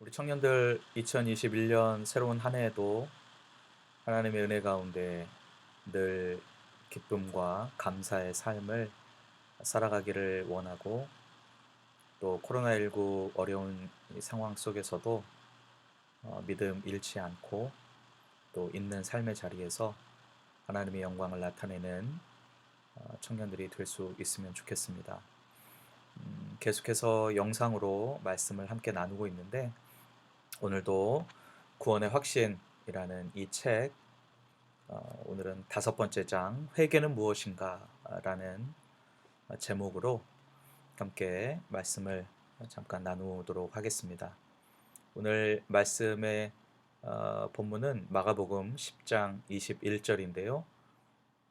우리 청년들 2021년 새로운 한 해에도 하나님의 은혜 가운데 늘 기쁨과 감사의 삶을 살아가기를 원하고, 또 코로나19 어려운 이 상황 속에서도 믿음 잃지 않고 또 있는 삶의 자리에서 하나님의 영광을 나타내는 청년들이 될 수 있으면 좋겠습니다. 계속해서 영상으로 말씀을 함께 나누고 있는데, 오늘도 구원의 확신이라는 이 책, 오늘은 5번째 장, 회개는 무엇인가 라는 제목으로 함께 말씀을 잠깐 나누도록 하겠습니다. 오늘 말씀의 본문은 마가복음 10장 21절인데요.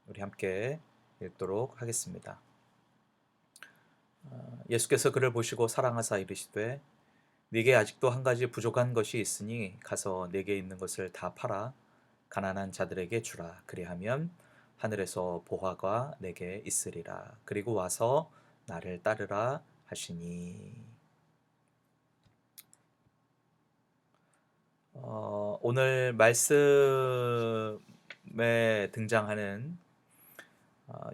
우리 함께 읽도록 하겠습니다. 예수께서 그를 보시고 사랑하사 이르시되, 네게 아직도 한 가지 부족한 것이 있으니 가서 네게 있는 것을 다 팔아 가난한 자들에게 주라. 그리하면 하늘에서 보화가 내게 있으리라. 그리고 와서 나를 따르라 하시니. 오늘 말씀에 등장하는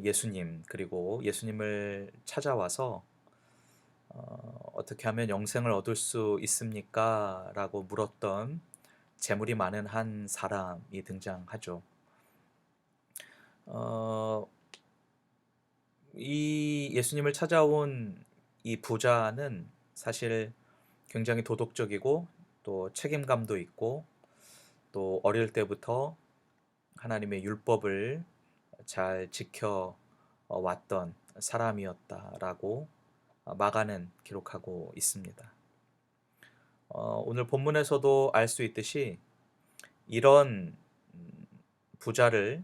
예수님, 그리고 예수님을 찾아와서 어떻게 하면 영생을 얻을 수 있습니까? 라고 물었던 재물이 많은 한 사람이 등장하죠. 이 예수님을 찾아온 이 부자는 사실 굉장히 도덕적이고 또 책임감도 있고, 또 어릴 때부터 하나님의 율법을 잘 지켜 왔던 사람이었다라고 마가는 기록하고 있습니다. 오늘 본문에서도 알 수 있듯이 이런 부자를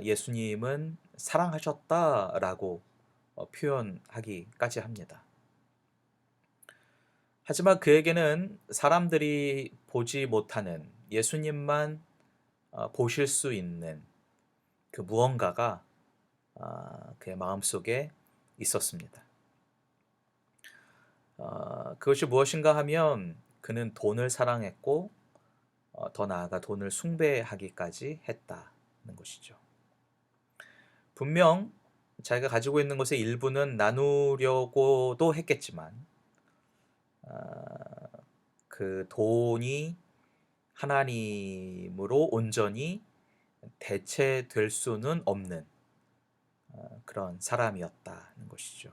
예수님은 사랑하셨다라고 표현하기까지 합니다. 하지만 그에게는 사람들이 보지 못하는, 예수님만 보실 수 있는 그 무언가가 그의 마음속에 있었습니다. 그것이 무엇인가 하면 그는 돈을 사랑했고, 더 나아가 돈을 숭배하기까지 했다는 것이죠. 분명 자기가 가지고 있는 것의 일부는 나누려고도 했겠지만, 그 돈이 하나님으로 온전히 대체될 수는 없는 그런 사람이었다는 것이죠.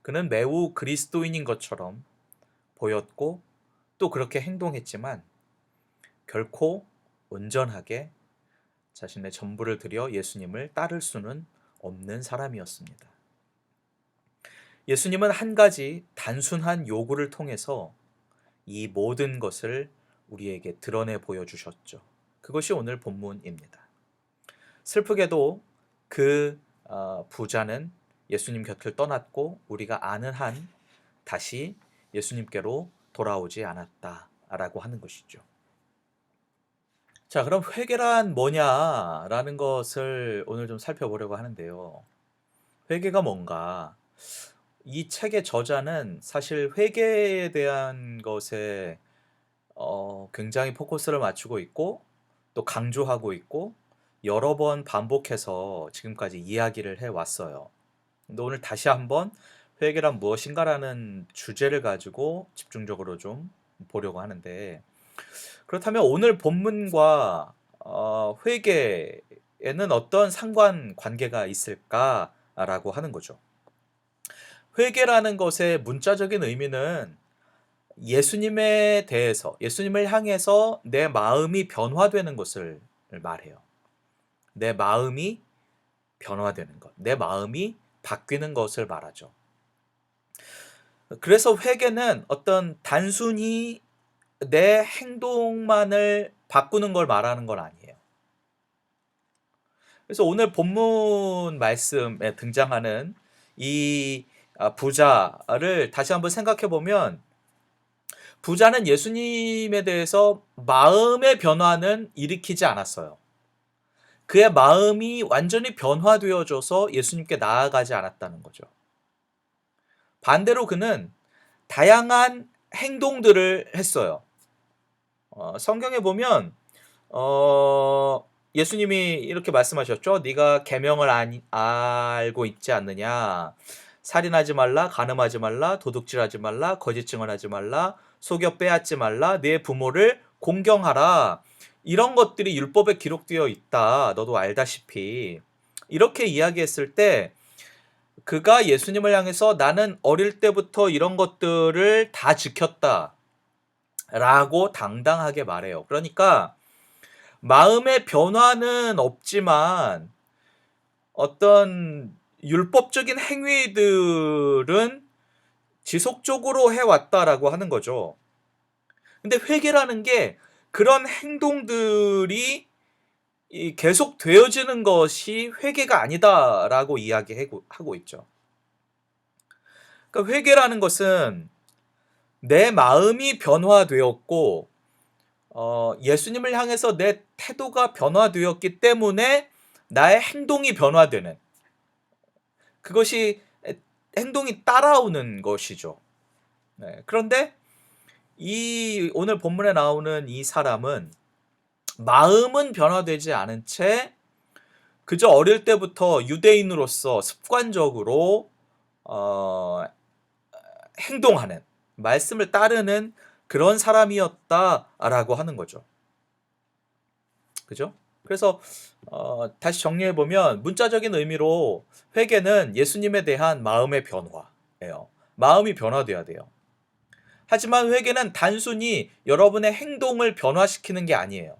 그는 매우 그리스도인인 것처럼 보였고 또 그렇게 행동했지만 결코 온전하게 자신의 전부를 들여 예수님을 따를 수는 없는 사람이었습니다. 예수님은 한 가지 단순한 요구를 통해서 이 모든 것을 우리에게 드러내 보여주셨죠. 그것이 오늘 본문입니다. 슬프게도 그 부자는 예수님 곁을 떠났고 우리가 아는 한 다시 예수님께로 돌아오지 않았다라고 하는 것이죠. 자, 그럼 회개란 뭐냐라는 것을 오늘 좀 살펴보려고 하는데요. 회개가 뭔가? 이 책의 저자는 사실 회개에 대한 것에 굉장히 포커스를 맞추고 있고 또 강조하고 있고 여러 번 반복해서 지금까지 이야기를 해왔어요. 근데 오늘 다시 한번 회개란 무엇인가라는 주제를 가지고 집중적으로 좀 보려고 하는데, 그렇다면 오늘 본문과 회개에는 어떤 상관관계가 있을까라고 하는 거죠. 회개라는 것의 문자적인 의미는 예수님에 대해서, 예수님을 향해서 내 마음이 변화되는 것을 말해요. 내 마음이 변화되는 것, 내 마음이 바뀌는 것을 말하죠. 그래서 회개는 어떤 단순히 내 행동만을 바꾸는 걸 말하는 건 아니에요. 그래서 오늘 본문 말씀에 등장하는 이 부자를 다시 한번 생각해 보면, 부자는 예수님에 대해서 마음의 변화는 일으키지 않았어요. 그의 마음이 완전히 변화되어져서 예수님께 나아가지 않았다는 거죠. 반대로 그는 다양한 행동들을 했어요. 성경에 보면 예수님이 이렇게 말씀하셨죠. 네가 계명을 알고 있지 않느냐. 살인하지 말라, 간음하지 말라, 도둑질하지 말라, 거짓 증언하지 말라, 속여 빼앗지 말라, 네 부모를 공경하라. 이런 것들이 율법에 기록되어 있다. 너도 알다시피. 이렇게 이야기했을 때 그가 예수님을 향해서 나는 어릴 때부터 이런 것들을 다 지켰다 라고 당당하게 말해요. 그러니까 마음의 변화는 없지만 어떤 율법적인 행위들은 지속적으로 해왔다라고 하는 거죠. 근데 회개라는 게 그런 행동들이 계속 되어지는 것이 회개가 아니다라고 이야기하고 있죠. 그러니까 회개라는 것은 내 마음이 변화되었고 예수님을 향해서 내 태도가 변화되었기 때문에 나의 행동이 변화되는, 그것이 행동이 따라오는 것이죠. 네, 그런데 이 오늘 본문에 나오는 이 사람은 마음은 변화되지 않은 채 그저 어릴 때부터 유대인으로서 습관적으로 행동하는, 말씀을 따르는 그런 사람이었다라고 하는 거죠. 그죠? 그래서 다시 정리해 보면 문자적인 의미로 회개는 예수님에 대한 마음의 변화예요. 마음이 변화돼야 돼요. 하지만 회개는 단순히 여러분의 행동을 변화시키는 게 아니에요.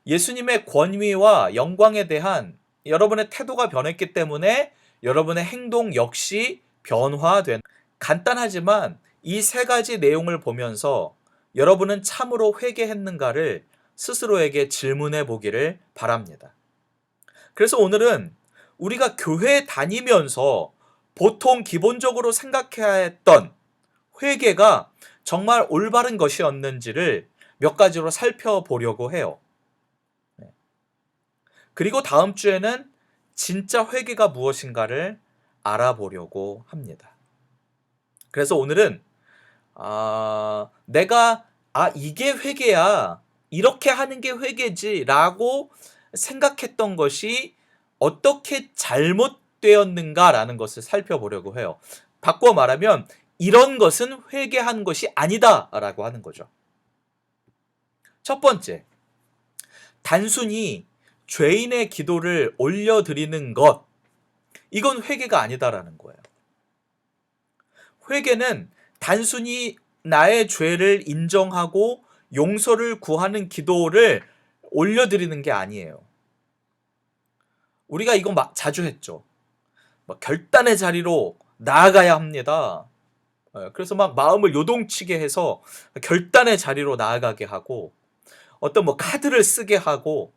예수님의 권위와 영광에 대한 여러분의 태도가 변했기 때문에 여러분의 행동 역시 변화된, 간단하지만 이 세 가지 내용을 보면서 여러분은 참으로 회개했는가를 스스로에게 질문해 보기를 바랍니다. 그래서 오늘은 우리가 교회 다니면서 보통 기본적으로 생각해야 했던 회개가 정말 올바른 것이었는지를 몇 가지로 살펴보려고 해요. 그리고 다음 주에는 진짜 회개가 무엇인가를 알아보려고 합니다. 그래서 오늘은 내가 이게 회개야, 이렇게 하는 게 회개지 라고 생각했던 것이 어떻게 잘못되었는가라는 것을 살펴보려고 해요. 바꿔 말하면 이런 것은 회개한 것이 아니다 라고 하는 거죠. 첫 번째, 단순히 죄인의 기도를 올려드리는 것, 이건 회개가 아니다라는 거예요. 회개는 단순히 나의 죄를 인정하고 용서를 구하는 기도를 올려드리는 게 아니에요. 우리가 이거 자주 했죠. 결단의 자리로 나아가야 합니다. 그래서 막 마음을 요동치게 해서 결단의 자리로 나아가게 하고, 어떤 카드를 쓰게 하고,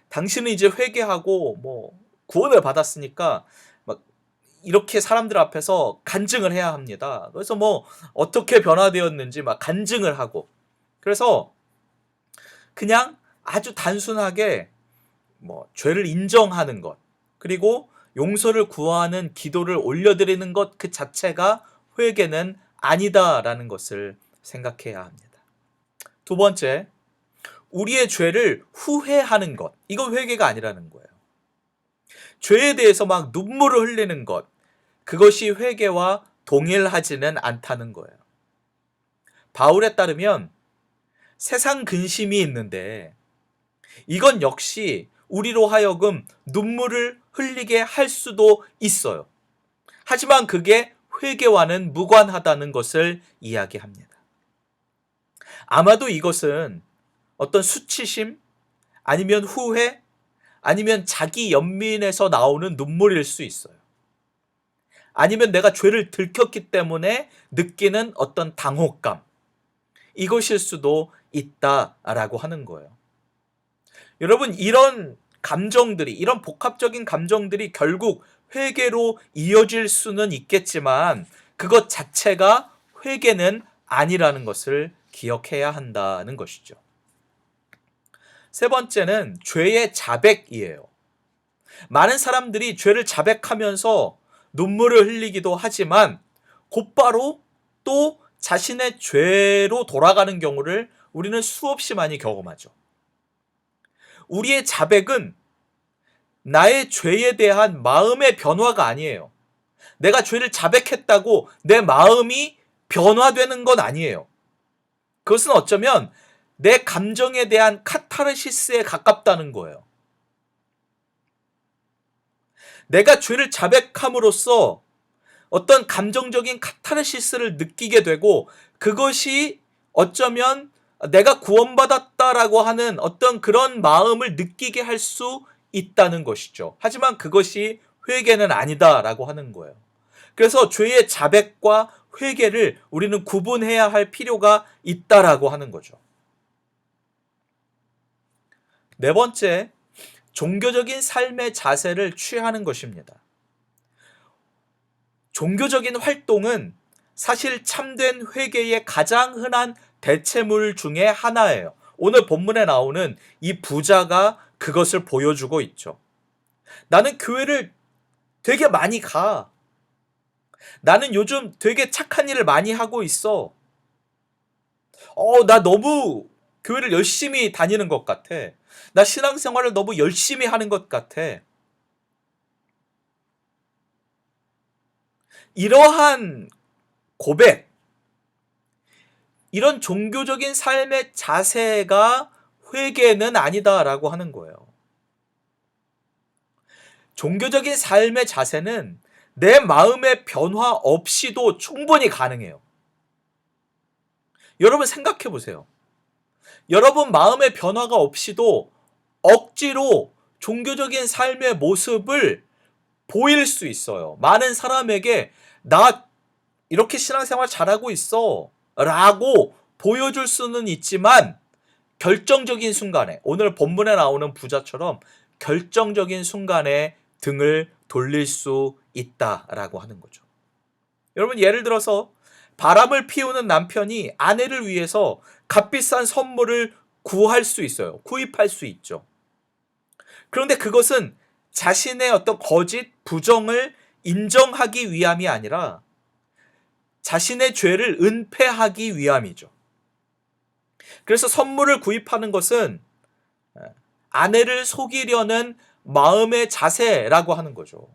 당신은 이제 회개하고 구원을 받았으니까 막 이렇게 사람들 앞에서 간증을 해야 합니다. 그래서 어떻게 변화되었는지 막 간증을 하고, 그래서 그냥 아주 단순하게 죄를 인정하는 것, 그리고 용서를 구하는 기도를 올려드리는 것 그 자체가 회개는 아니다라는 것을 생각해야 합니다. 두 번째, 우리의 죄를 후회하는 것, 이건 회개가 아니라는 거예요. 죄에 대해서 막 눈물을 흘리는 것, 그것이 회개와 동일하지는 않다는 거예요. 바울에 따르면 세상 근심이 있는데 이건 역시 우리로 하여금 눈물을 흘리게 할 수도 있어요. 하지만 그게 회개와는 무관하다는 것을 이야기합니다. 아마도 이것은 어떤 수치심, 아니면 후회, 아니면 자기 연민에서 나오는 눈물일 수 있어요. 아니면 내가 죄를 들켰기 때문에 느끼는 어떤 당혹감, 이것일 수도 있다라고 하는 거예요. 여러분, 이런 감정들이, 이런 복합적인 감정들이 결국 회개로 이어질 수는 있겠지만 그것 자체가 회개는 아니라는 것을 기억해야 한다는 것이죠. 세 번째는 죄의 자백이에요. 많은 사람들이 죄를 자백하면서 눈물을 흘리기도 하지만 곧바로 또 자신의 죄로 돌아가는 경우를 우리는 수없이 많이 경험하죠. 우리의 자백은 나의 죄에 대한 마음의 변화가 아니에요. 내가 죄를 자백했다고 내 마음이 변화되는 건 아니에요. 그것은 어쩌면 내 감정에 대한 카타르시스에 가깝다는 거예요. 내가 죄를 자백함으로써 어떤 감정적인 카타르시스를 느끼게 되고 그것이 어쩌면 내가 구원받았다라고 하는 어떤 그런 마음을 느끼게 할 수 있다는 것이죠. 하지만 그것이 회개는 아니다라고 하는 거예요. 그래서 죄의 자백과 회개를 우리는 구분해야 할 필요가 있다라고 하는 거죠. 네 번째, 종교적인 삶의 자세를 취하는 것입니다. 종교적인 활동은 사실 참된 회개의 가장 흔한 대체물 중에 하나예요. 오늘 본문에 나오는 이 부자가 그것을 보여주고 있죠. 나는 교회를 되게 많이 가. 나는 요즘 되게 착한 일을 많이 하고 있어. 나 너무 교회를 열심히 다니는 것 같아. 나 신앙생활을 너무 열심히 하는 것 같아. 이러한 고백, 이런 종교적인 삶의 자세가 회개는 아니다라고 하는 거예요. 종교적인 삶의 자세는 내 마음의 변화 없이도 충분히 가능해요. 여러분 생각해 보세요. 여러분 마음의 변화가 없이도 억지로 종교적인 삶의 모습을 보일 수 있어요. 많은 사람에게 나 이렇게 신앙생활 잘하고 있어 라고 보여줄 수는 있지만 결정적인 순간에, 오늘 본문에 나오는 부자처럼 결정적인 순간에 등을 돌릴 수 있다라고 하는 거죠. 여러분 예를 들어서 바람을 피우는 남편이 아내를 위해서 값비싼 선물을 구할 수 있어요. 구입할 수 있죠. 그런데 그것은 자신의 어떤 거짓, 부정을 인정하기 위함이 아니라 자신의 죄를 은폐하기 위함이죠. 그래서 선물을 구입하는 것은 아내를 속이려는 마음의 자세라고 하는 거죠.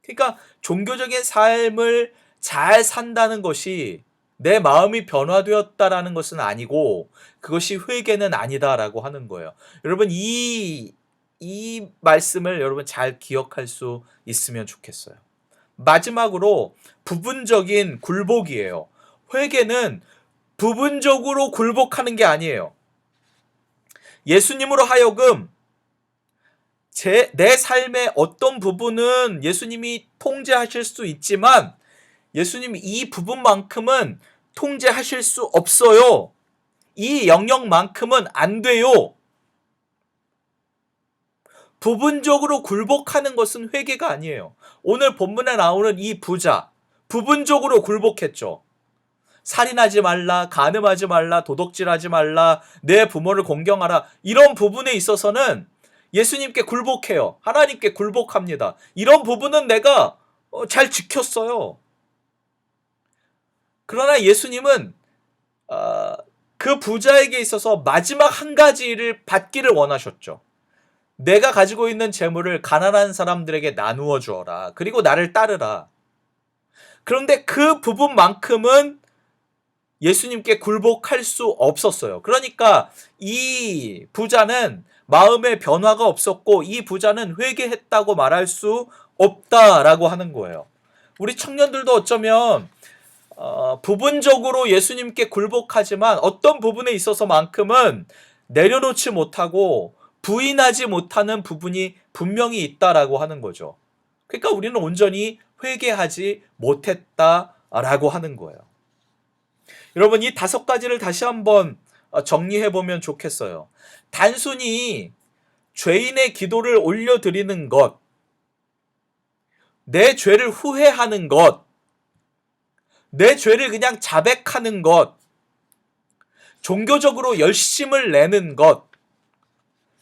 그러니까 종교적인 삶을 잘 산다는 것이 내 마음이 변화되었다라는 것은 아니고 그것이 회개는 아니다라고 하는 거예요. 여러분 이 말씀을 여러분 잘 기억할 수 있으면 좋겠어요. 마지막으로 부분적인 굴복이에요. 회개는 부분적으로 굴복하는 게 아니에요. 예수님으로 하여금 내 삶의 어떤 부분은 예수님이 통제하실 수 있지만 예수님이 이 부분만큼은 통제하실 수 없어요. 이 영역만큼은 안 돼요. 부분적으로 굴복하는 것은 회개가 아니에요. 오늘 본문에 나오는 이 부자, 부분적으로 굴복했죠. 살인하지 말라, 간음하지 말라, 도둑질하지 말라, 내 부모를 공경하라. 이런 부분에 있어서는 예수님께 굴복해요. 하나님께 굴복합니다. 이런 부분은 내가 잘 지켰어요. 그러나 예수님은 그 부자에게 있어서 마지막 한 가지를 받기를 원하셨죠. 내가 가지고 있는 재물을 가난한 사람들에게 나누어 주어라. 그리고 나를 따르라. 그런데 그 부분만큼은 예수님께 굴복할 수 없었어요. 그러니까 이 부자는 마음의 변화가 없었고 이 부자는 회개했다고 말할 수 없다라고 하는 거예요. 우리 청년들도 어쩌면 부분적으로 예수님께 굴복하지만 어떤 부분에 있어서만큼은 내려놓지 못하고 부인하지 못하는 부분이 분명히 있다라고 하는 거죠. 그러니까 우리는 온전히 회개하지 못했다라고 하는 거예요. 여러분 이 5가지를 다시 한번 정리해 보면 좋겠어요. 단순히 죄인의 기도를 올려드리는 것, 내 죄를 후회하는 것, 내 죄를 그냥 자백하는 것, 종교적으로 열심을 내는 것,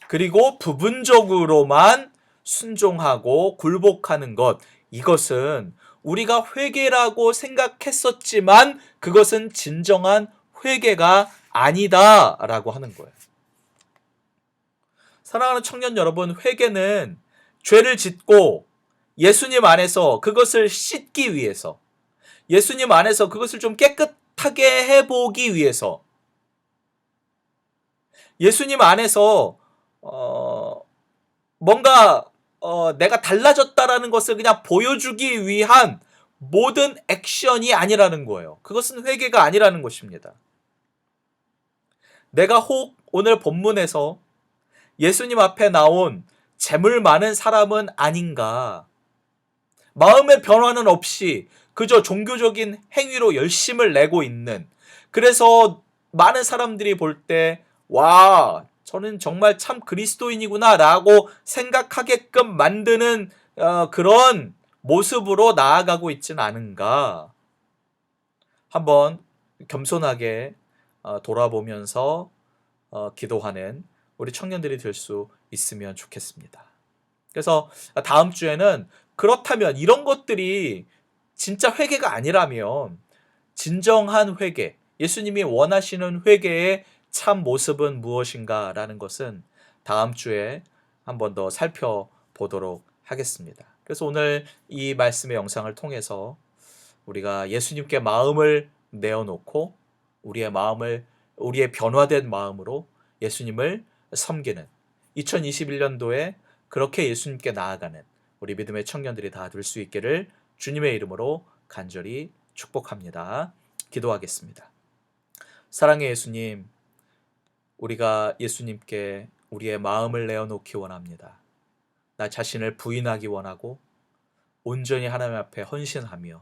그리고 부분적으로만 순종하고 굴복하는 것, 이것은 우리가 회개라고 생각했었지만 그것은 진정한 회개가 아니다라고 하는 거예요. 사랑하는 청년 여러분, 회개는 죄를 짓고 예수님 안에서 그것을 씻기 위해서, 예수님 안에서 그것을 좀 깨끗하게 해보기 위해서, 예수님 안에서 뭔가 내가 달라졌다라는 것을 그냥 보여주기 위한 모든 액션이 아니라는 거예요. 그것은 회개가 아니라는 것입니다. 내가 혹 오늘 본문에서 예수님 앞에 나온 재물 많은 사람은 아닌가, 마음의 변화는 없이 그저 종교적인 행위로 열심을 내고 있는, 그래서 많은 사람들이 볼 때 와, 저는 정말 참 그리스도인이구나 라고 생각하게끔 만드는 그런 모습으로 나아가고 있진 않은가. 한번 겸손하게 돌아보면서 기도하는 우리 청년들이 될 수 있으면 좋겠습니다. 그래서 다음 주에는 그렇다면 이런 것들이 진짜 회개가 아니라면 진정한 회개, 예수님이 원하시는 회개의 참 모습은 무엇인가라는 것은 다음 주에 한 번 더 살펴보도록 하겠습니다. 그래서 오늘 이 말씀의 영상을 통해서 우리가 예수님께 마음을 내어놓고 우리의 변화된 마음으로 예수님을 섬기는 2021년도에 그렇게 예수님께 나아가는 우리 믿음의 청년들이 다 될 수 있기를 주님의 이름으로 간절히 축복합니다. 기도하겠습니다. 사랑의 예수님, 우리가 예수님께 우리의 마음을 내어놓기 원합니다. 나 자신을 부인하기 원하고 온전히 하나님 앞에 헌신하며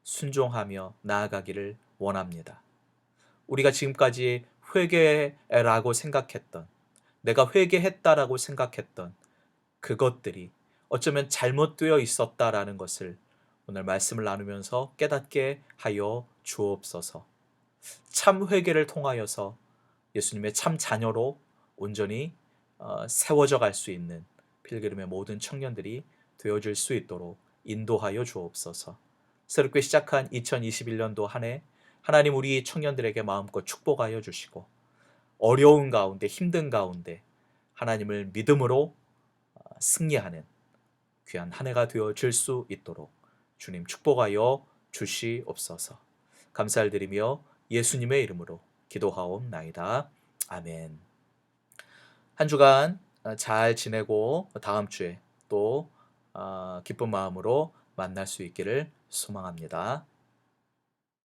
순종하며 나아가기를 원합니다. 우리가 지금까지 회개라고 생각했던, 내가 회개했다라고 생각했던 그것들이 어쩌면 잘못되어 있었다라는 것을 오늘 말씀을 나누면서 깨닫게 하여 주옵소서. 참 회개를 통하여서 예수님의 참 자녀로 온전히 세워져 갈 수 있는 필그림의 모든 청년들이 되어줄 수 있도록 인도하여 주옵소서. 새롭게 시작한 2021년도 한 해 하나님 우리 청년들에게 마음껏 축복하여 주시고 어려운 가운데 힘든 가운데 하나님을 믿음으로 승리하는 귀한 한 해가 되어질 수 있도록 주님 축복하여 주시옵소서. 감사를 드리며 예수님의 이름으로 기도하옵나이다. 아멘. 한 주간 잘 지내고 다음 주에 또 기쁜 마음으로 만날 수 있기를 소망합니다.